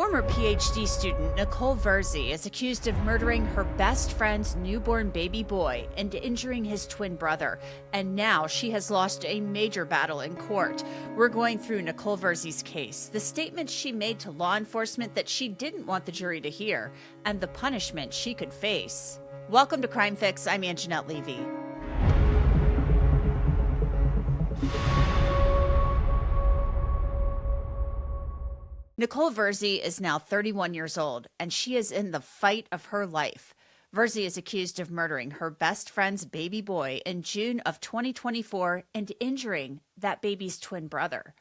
Former PhD student Nicole Virzi is accused of murdering her best friend's newborn baby boy and injuring his twin brother, and now she has lost a major battle in court. We're going through Nicole Virzi's case, the statement she made to law enforcement that she didn't want the jury to hear, and the punishment she could face. Welcome to Crime Fix. I'm Angenette Levy. Nicole Virzi is now 31 years old, and she is in the fight of her life. Virzi is accused of murdering her best friend's baby boy in June of 2024 and injuring that baby's twin brother.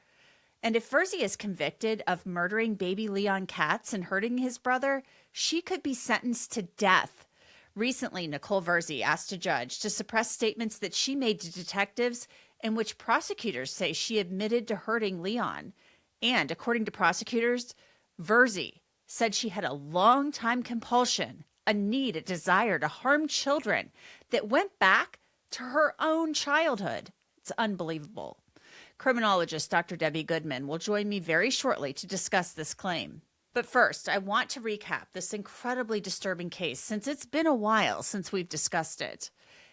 And if Virzi is convicted of murdering baby Leon Katz and hurting his brother, she could be sentenced to death. Recently, Nicole Virzi asked a judge to suppress statements that she made to detectives in which prosecutors say she admitted to hurting Leon. And according to prosecutors, Virzi said she had a long-time compulsion, a need, a desire to harm children that went back to her own childhood. It's unbelievable. Criminologist Dr. Debbie Goodman will join me very shortly to discuss this claim. But first, I want to recap this incredibly disturbing case since it's been a while since we've discussed it.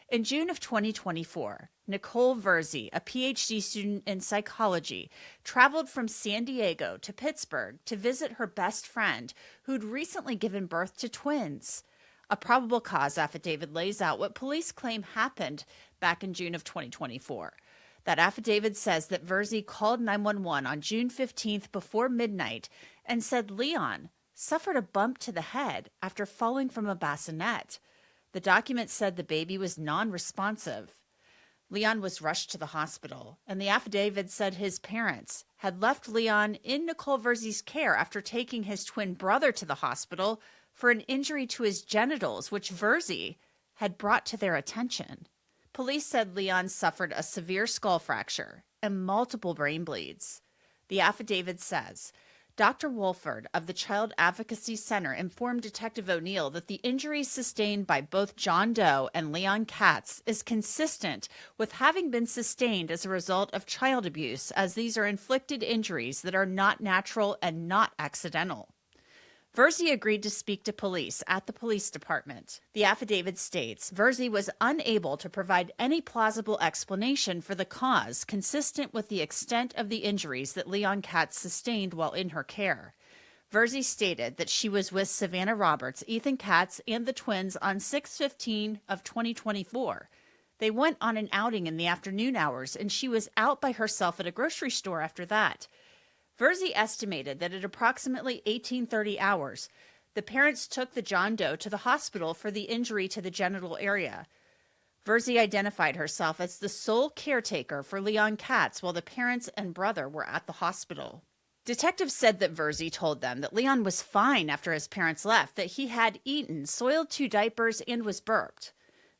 In June of 2024, Nicole Virzi, a PhD student in psychology, traveled from San Diego to Pittsburgh to visit her best friend who'd recently given birth to twins. A probable cause affidavit lays out what police claim happened back in June of 2024. That affidavit says that Virzi called 911 on June 15th before midnight and said Leon suffered a bump to the head after falling from a bassinet. The document said the baby was non-responsive. Leon was rushed to the hospital, and the affidavit said his parents had left Leon in Nicole Virzi's care after taking his twin brother to the hospital for an injury to his genitals, which Virzi had brought to their attention. Police said Leon suffered a severe skull fracture and multiple brain bleeds. The affidavit says Dr. Wolford of the Child Advocacy Center informed Detective O'Neill that the injuries sustained by both John Doe and Leon Katz is consistent with having been sustained as a result of child abuse, as these are inflicted injuries that are not natural and not accidental. Virzi agreed to speak to police at the police department. The affidavit states Virzi was unable to provide any plausible explanation for the cause consistent with the extent of the injuries that Leon Katz sustained while in her care. Virzi stated that she was with Savannah Roberts, Ethan Katz, and the twins on 6/15 of 2024. They went on an outing in the afternoon hours, and she was out by herself at a grocery store after that. Virzi estimated that at approximately 1830 hours, the parents took the John Doe to the hospital for the injury to the genital area. Virzi identified herself as the sole caretaker for Leon Katz while the parents and brother were at the hospital. Detectives said that Virzi told them that Leon was fine after his parents left, that he had eaten, soiled 2 diapers, and was burped.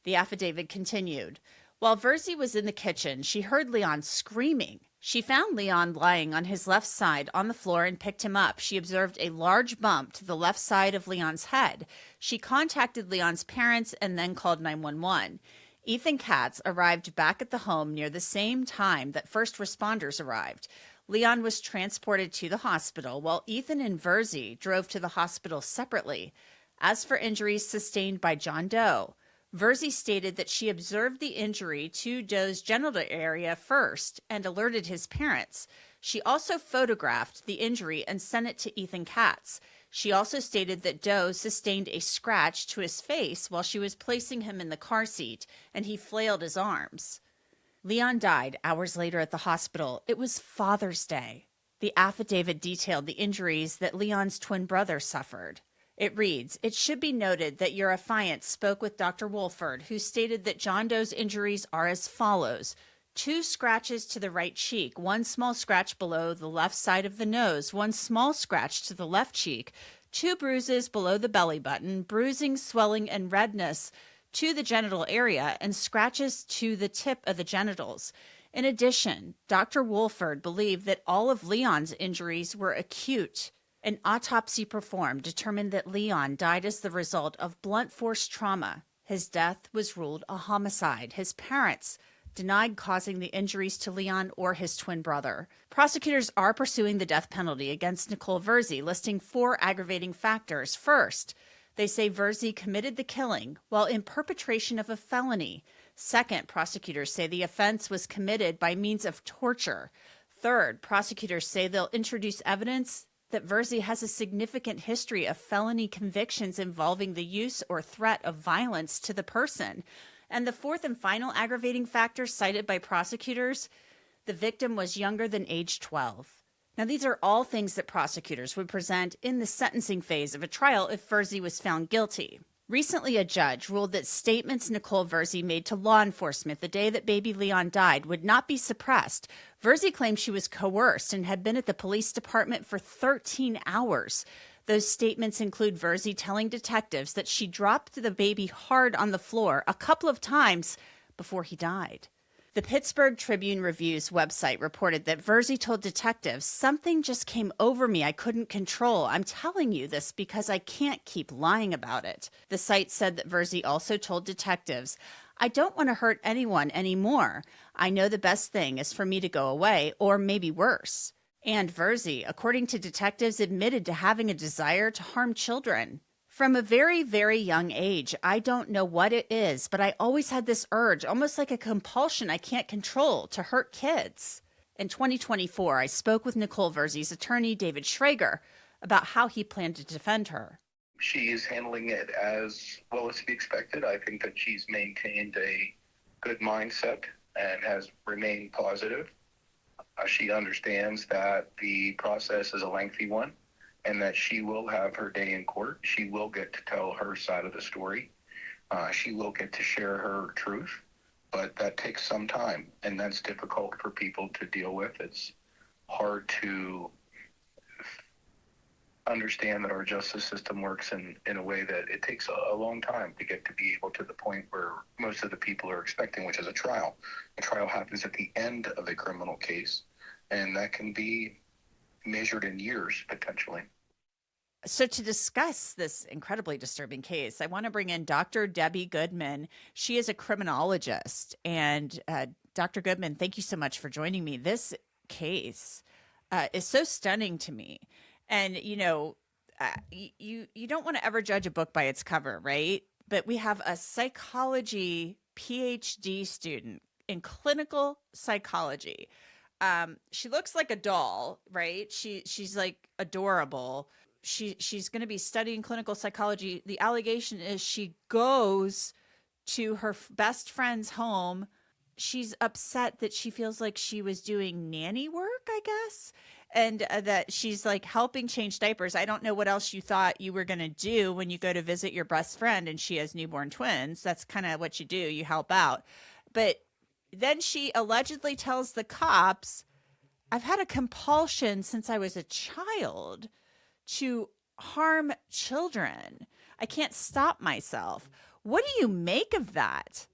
The affidavit continued. While Virzi was in the kitchen, she heard Leon screaming. She found Leon lying on his left side on the floor and picked him up. She observed a large bump to the left side of Leon's head. She contacted Leon's parents and then called 911. Ethan Katz arrived back at the home near the same time that first responders arrived. Leon was transported to the hospital while Ethan and Virzi drove to the hospital separately. As for injuries sustained by John Doe, Virzi stated that she observed the injury to Doe's genital area first and alerted his parents. She also photographed the injury and sent it to Ethan Katz. She also stated that Doe sustained a scratch to his face while she was placing him in the car seat, and he flailed his arms. Leon died hours later at the hospital. It was Father's Day. The affidavit detailed the injuries that Leon's twin brother suffered. It reads, "It should be noted that your affiant spoke with Dr. Wolford, who stated that John Doe's injuries are as follows: 2 scratches to the right cheek, 1 small scratch below the left side of the nose, 1 small scratch to the left cheek, 2 bruises below the belly button, bruising, swelling, and redness to the genital area, and scratches to the tip of the genitals." In addition, Dr. Wolford believed that all of Leon's injuries were acute. An autopsy performed determined that Leon died as the result of blunt force trauma. His death was ruled a homicide. His parents denied causing the injuries to Leon or his twin brother. Prosecutors are pursuing the death penalty against Nicole Virzi, listing 4 aggravating factors. First, they say Virzi committed the killing while in perpetration of a felony. Second, prosecutors say the offense was committed by means of torture. Third, prosecutors say they'll introduce evidence that Virzi has a significant history of felony convictions involving the use or threat of violence to the person. And the fourth and final aggravating factor cited by prosecutors, the victim was younger than age 12. Now, these are all things that prosecutors would present in the sentencing phase of a trial if Virzi was found guilty. Recently, a judge ruled that statements Nicole Virzi made to law enforcement the day that baby Leon died would not be suppressed. Virzi claimed she was coerced and had been at the police department for 13 hours. Those statements include Virzi telling detectives that she dropped the baby hard on the floor a couple of times before he died. The Pittsburgh Tribune-Review's website reported that Virzi told detectives, "Something just came over me I couldn't control. I'm telling you this because I can't keep lying about it." The site said that Virzi also told detectives, "I don't want to hurt anyone anymore. I know the best thing is for me to go away, or maybe worse." And Virzi, according to detectives, admitted to having a desire to harm children. From a very, very young age, I don't know what it is, but I always had this urge, almost like a compulsion I can't control, to hurt kids. In 2024, I spoke with Nicole Virzi's attorney, David Schrager, about how he planned to defend her. She is handling it as well as to be expected. I think that she's maintained a good mindset and has remained positive. She understands that the process is a lengthy one, and that she will have her day in court. She will get to tell her side of the story. She will get to share her truth, but that takes some time, and that's difficult for people to deal with. It's hard to understand that our justice system works in a way that it takes a long time to get to be able to the point where most of the people are expecting, which is a trial. A trial happens at the end of a criminal case, and that can be measured in years, potentially. So to discuss this incredibly disturbing case, I want to bring in Dr. Debbie Goodman. She is a criminologist. And Dr. Goodman, thank you so much for joining me. This case is so stunning to me. And, you don't want to ever judge a book by its cover, right? But we have a psychology PhD student in clinical psychology. She looks like a doll, right? She's like adorable. She's going to be studying clinical psychology. The allegation is she goes to her best friend's home. She's upset that she feels like she was doing nanny work, I guess, and that she's like helping change diapers. I don't know what else you thought you were going to do when you go to visit your best friend and she has newborn twins. That's kind of what you do. You help out. But then she allegedly tells the cops, "I've had a compulsion since I was a child to harm children. I can't stop myself." What do you make of that?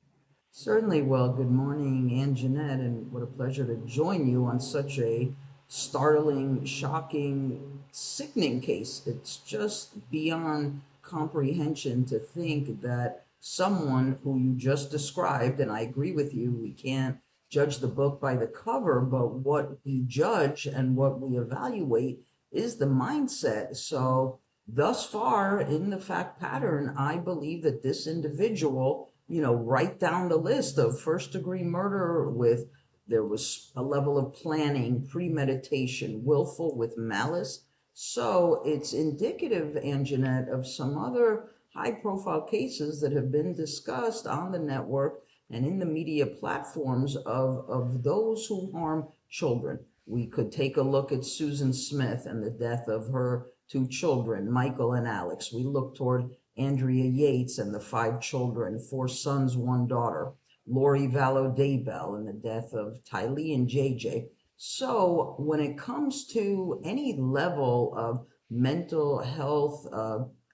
Certainly. Well, good morning, Angenette, and what a pleasure to join you on such a startling, shocking, sickening case. It's just beyond comprehension to think that someone who you just described, and I agree with you, we can't judge the book by the cover, but what we judge and what we evaluate is the mindset. So thus far in the fact pattern, I believe that this individual, right down the list of first degree murder with, there was a level of planning, premeditation, willful with malice. So it's indicative, Angenette, of some other high profile cases that have been discussed on the network and in the media platforms of those who harm children. We could take a look at Susan Smith and the death of her 2 children, Michael and Alex. We look toward Andrea Yates and the 5 children, 4 sons, 1 daughter. Lori Vallow Daybell and the death of Tylee and JJ. So when it comes to any level of mental health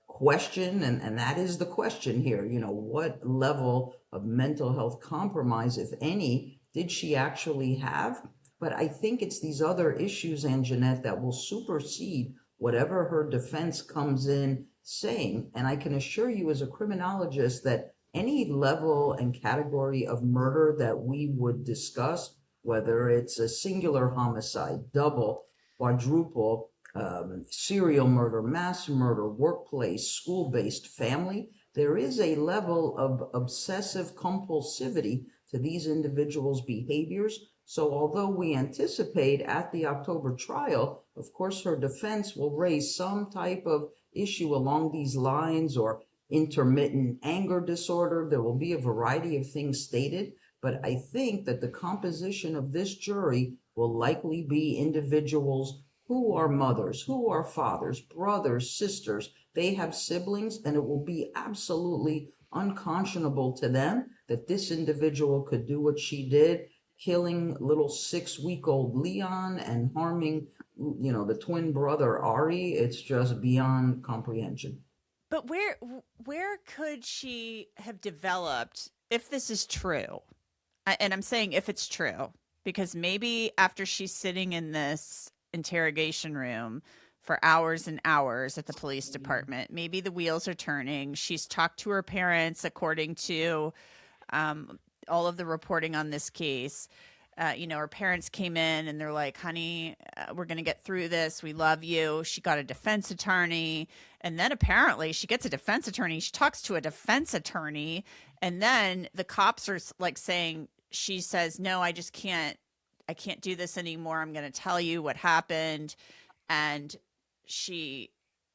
question, and that is the question here, what level of mental health compromise, if any, did she actually have? But I think it's these other issues, Angenette, that will supersede whatever her defense comes in saying. And I can assure you as a criminologist that any level and category of murder that we would discuss, whether it's a singular homicide, double, quadruple, serial murder, mass murder, workplace, school-based, family, there is a level of obsessive compulsivity to these individuals' behaviors. So although we anticipate at the October trial, of course, her defense will raise some type of issue along these lines, or intermittent anger disorder. There will be a variety of things stated, but I think that the composition of this jury will likely be individuals who are mothers, who are fathers, brothers, sisters. They have siblings, and it will be absolutely unconscionable to them that this individual could do what she did, killing little 6-week-old Leon and harming, the twin brother Ari. It's just beyond comprehension. But where could she have developed, if this is true? And I'm saying if it's true, because maybe after she's sitting in this interrogation room for hours and hours at the police department, maybe the wheels are turning. She's talked to her parents, according to all of the reporting on this case. Her parents came in and they're like, honey, we're going to get through this. We love you. She got a defense attorney. And then apparently she gets a defense attorney. She talks to a defense attorney. And then the cops are like saying, she says, no, I can't do this anymore. I'm going to tell you what happened. And she,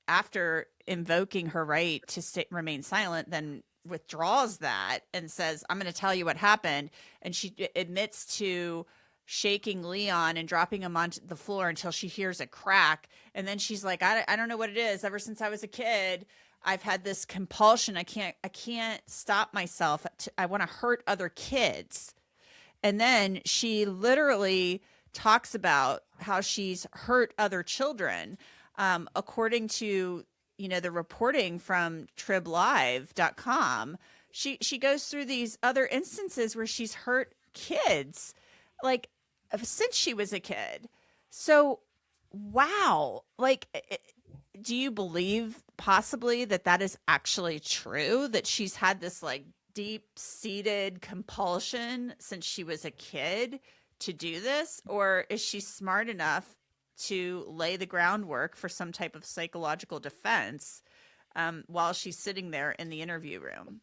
after invoking her right to remain silent, then withdraws that and says, I'm going to tell you what happened. And she admits to shaking Leon and dropping him onto the floor until she hears a crack. And then she's like, I don't know what it is. Ever since I was a kid, I've had this compulsion. I can't stop myself. I want to hurt other kids. And then she literally talks about how she's hurt other children. According to the reporting from triblive.com, she goes through these other instances where she's hurt kids, like since she was a kid. So, wow. Like, do you believe possibly that is actually true, that she's had this like deep-seated compulsion since she was a kid to do this? Or is she smart enough to lay the groundwork for some type of psychological defense while she's sitting there in the interview room?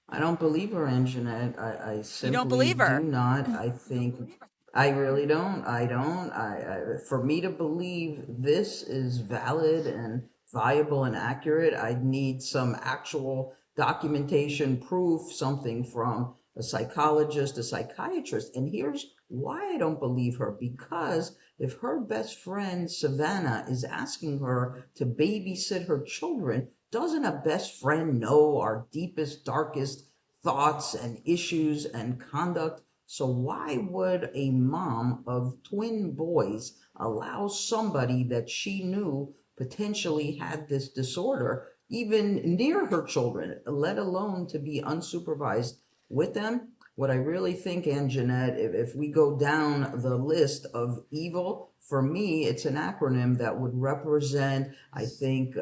I don't believe her, Angenette. I You don't simply believe do her? not. I think I really don't. I don't. For me to believe this is valid and viable and accurate, I'd need some actual documentation, proof, something from a psychologist, a psychiatrist. And here's why I don't believe her. Because if her best friend Savannah is asking her to babysit her children, doesn't a best friend know our deepest, darkest thoughts and issues and conduct? So why would a mom of twin boys allow somebody that she knew potentially had this disorder even near her children, let alone to be unsupervised with them? What I really think, Angenette, if we go down the list of evil, for me, it's an acronym that would represent, I think,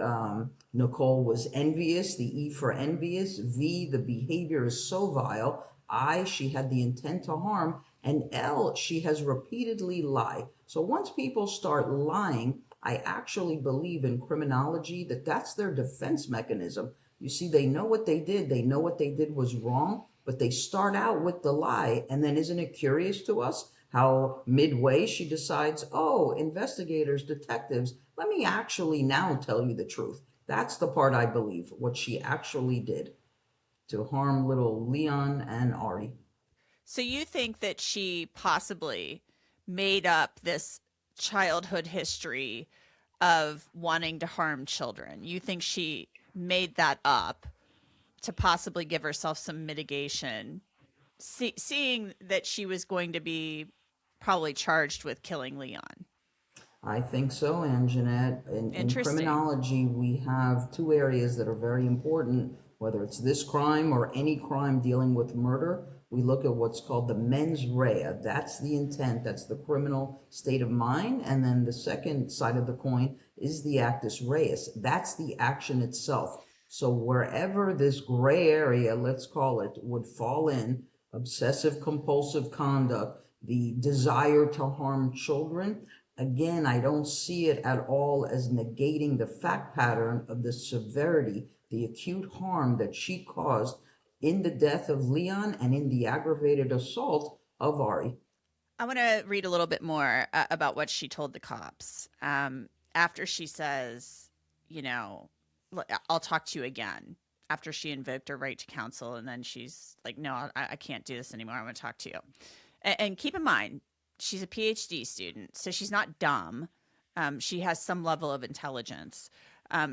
Nicole was envious, the E for envious. V, the behavior is so vile. I, she had the intent to harm. And L, she has repeatedly lied. So once people start lying, I actually believe in criminology that that's their defense mechanism. You see, they know what they did. They know what they did was wrong, but they start out with the lie. And then isn't it curious to us how midway she decides, oh, investigators, detectives, let me actually now tell you the truth. That's the part I believe, what she actually did to harm little Leon and Ari. So you think that she possibly made up this childhood history of wanting to harm children? You think she made that up to possibly give herself some mitigation, seeing that she was going to be probably charged with killing Leon? I think so, Angenette. In Interesting. criminology, we have two areas that are very important, whether it's this crime or any crime dealing with murder. We look at what's called the mens rea. That's the intent, that's the criminal state of mind. And then the second side of the coin is the actus reus. That's the action itself. So wherever this gray area, let's call it, would fall in, obsessive compulsive conduct, the desire to harm children, again, I don't see it at all as negating the fact pattern of the severity, the acute harm that she caused in the death of Leon and in the aggravated assault of Ari. I want to read a little bit more about what she told the cops. After she says, you know, I'll talk to you again. After she invoked her right to counsel, and then she's like, no, I can't do this anymore. I'm going to talk to you. And keep in mind, she's a PhD student, so she's not dumb. She has some level of intelligence.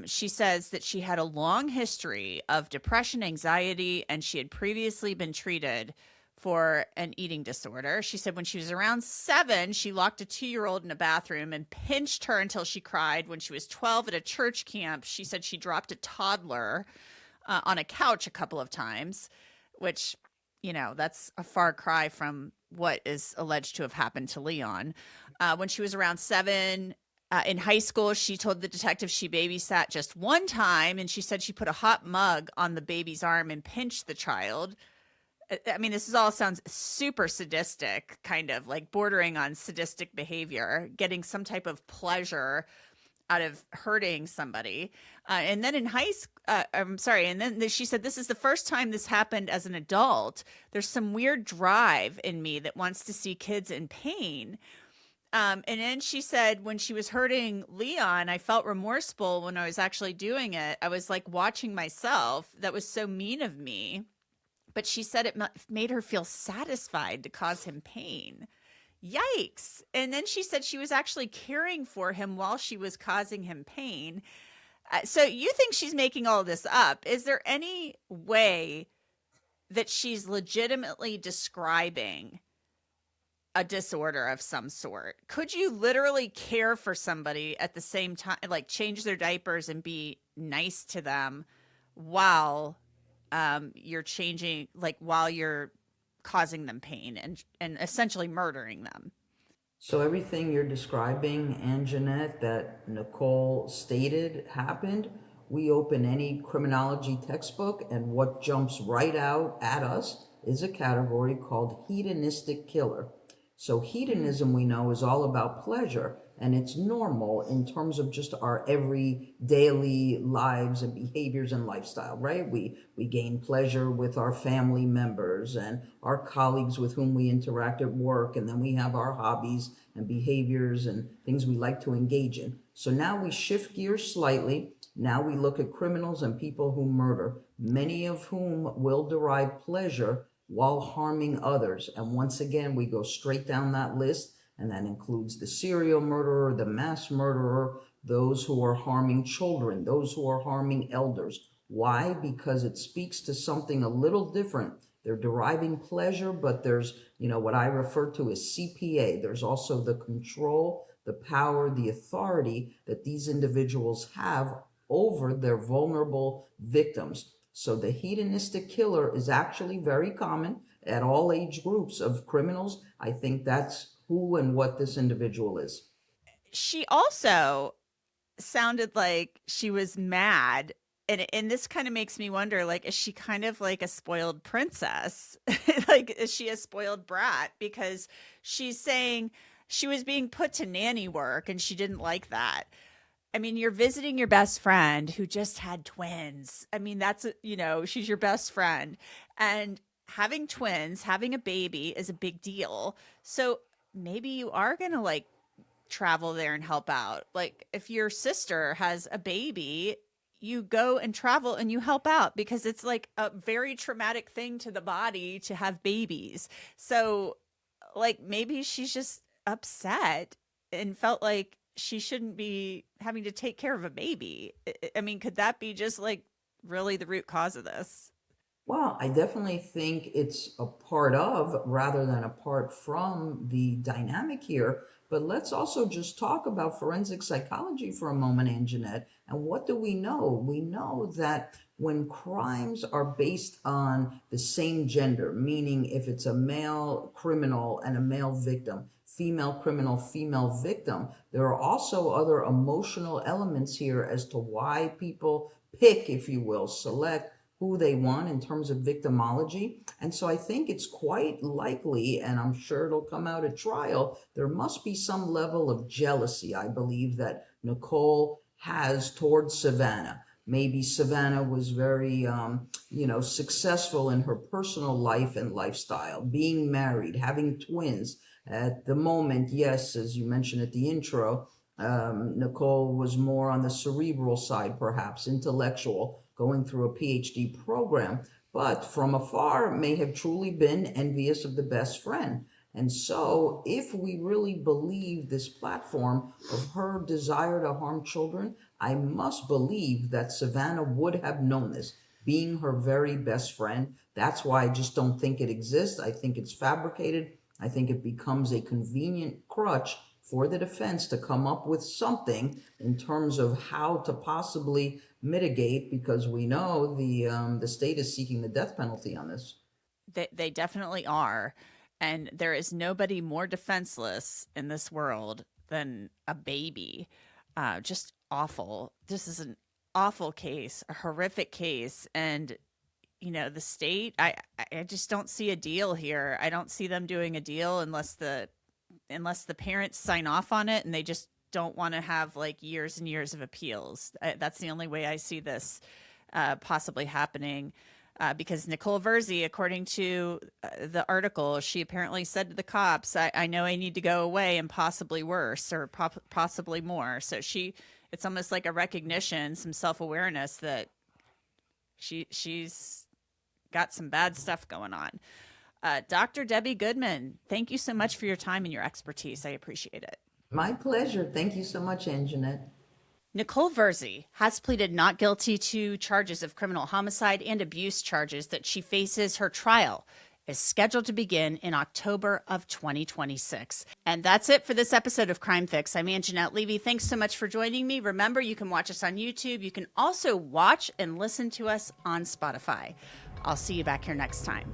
She says that she had a long history of depression, anxiety, and she had previously been treated for an eating disorder. She said when she was around 7, she locked a 2-year-old in a bathroom and pinched her until she cried. When she was 12 at a church camp, she said she dropped a toddler on a couch a couple of times, which, that's a far cry from what is alleged to have happened to Leon. When she was around 7, in high school, she told the detective she babysat just one time, and she said she put a hot mug on the baby's arm and pinched the child. I mean, this all sounds super sadistic, kind of like bordering on sadistic behavior, getting some type of pleasure out of hurting somebody. And then in high school, and then she said, this is the first time this happened as an adult. There's some weird drive in me that wants to see kids in pain. And then she said, when she was hurting Leon, I felt remorseful when I was actually doing it. I was like watching myself. That was so mean of me. But she said it made her feel satisfied to cause him pain. Yikes. And then she said she was actually caring for him while she was causing him pain. So you think she's making all this up. Is there any way that she's legitimately describing a disorder of some sort? Could you literally care for somebody at the same time, like change their diapers and be nice to them while you're changing, like while you're causing them pain and essentially murdering them? So everything you're describing, Angenette, that Nicole stated happened. We open any criminology textbook, and what jumps right out at us is a category called hedonistic killer. So hedonism, we know, is all about pleasure, and it's normal in terms of just our every daily lives and behaviors and lifestyle, right? We gain pleasure with our family members and our colleagues with whom we interact at work, and then we have our hobbies and behaviors and things we like to engage in. So now we shift gears slightly. Now we look at criminals and people who murder, many of whom will derive pleasure while harming others. And once again, we go straight down that list, and that includes the serial murderer, the mass murderer, those who are harming children, those who are harming elders. Why? Because it speaks to something a little different. They're deriving pleasure, but there's, what I refer to as CPA. There's also the control, the power, the authority that these individuals have over their vulnerable victims. So the hedonistic killer is actually very common at all age groups of criminals. I think that's who and what this individual is. She also sounded like she was mad. And this kind of makes me wonder, like, is she kind of like a spoiled princess? Like, is she a spoiled brat? Because she's saying she was being put to nanny work and she didn't like that. I mean, you're visiting your best friend who just had twins. I mean, she's your best friend. And having twins, having a baby is a big deal. So maybe you are going to like travel there and help out. Like if your sister has a baby, you go and travel and you help out because it's like a very traumatic thing to the body to have babies. So like maybe she's just upset and felt like she shouldn't be having to take care of a baby. I mean, could that be just like really the root cause of this? Well, I definitely think it's a part of rather than apart from the dynamic here. But let's also just talk about forensic psychology for a moment, Angenette. And what do we know? We know that when crimes are based on the same gender, meaning if it's a male criminal and a male victim, female criminal, female victim. There are also other emotional elements here as to why people pick, if you will, select who they want in terms of victimology. And so I think it's quite likely, and I'm sure it'll come out at trial, there must be some level of jealousy, I believe, that Nicole has towards Savannah. Maybe Savannah was very, successful in her personal life and lifestyle, being married, having twins. At the moment, yes, as you mentioned at the intro, Nicole was more on the cerebral side, perhaps intellectual, going through a PhD program, but from afar may have truly been envious of the best friend. And so, if we really believe this platform of her desire to harm children, I must believe that Savannah would have known this, being her very best friend. That's why I just don't think it exists. I think it's fabricated. I think it becomes a convenient crutch for the defense to come up with something in terms of how to possibly mitigate, because we know the state is seeking the death penalty on this. They definitely are. And there is nobody more defenseless in this world than a baby. Just awful. This is an awful case, a horrific case. And, the state, I just don't see a deal here. I don't see them doing a deal unless the parents sign off on it, and they just don't want to have like years and years of appeals. That's the only way I see this possibly happening. Because Nicole Virzi, according to the article, she apparently said to the cops, I know I need to go away, and possibly worse, or possibly more. So it's almost like a recognition, some self-awareness that she's got some bad stuff going on. Dr. Debbie Goodman, thank you so much for your time and your expertise. I appreciate it. My pleasure. Thank you so much, Angenette. Nicole Virzi has pleaded not guilty to charges of criminal homicide and abuse charges that she faces. Her trial is scheduled to begin in October of 2026. And that's it for this episode of Crime Fix. I'm Angenette Levy. Thanks so much for joining me. Remember, you can watch us on YouTube. You can also watch and listen to us on Spotify. I'll see you back here next time.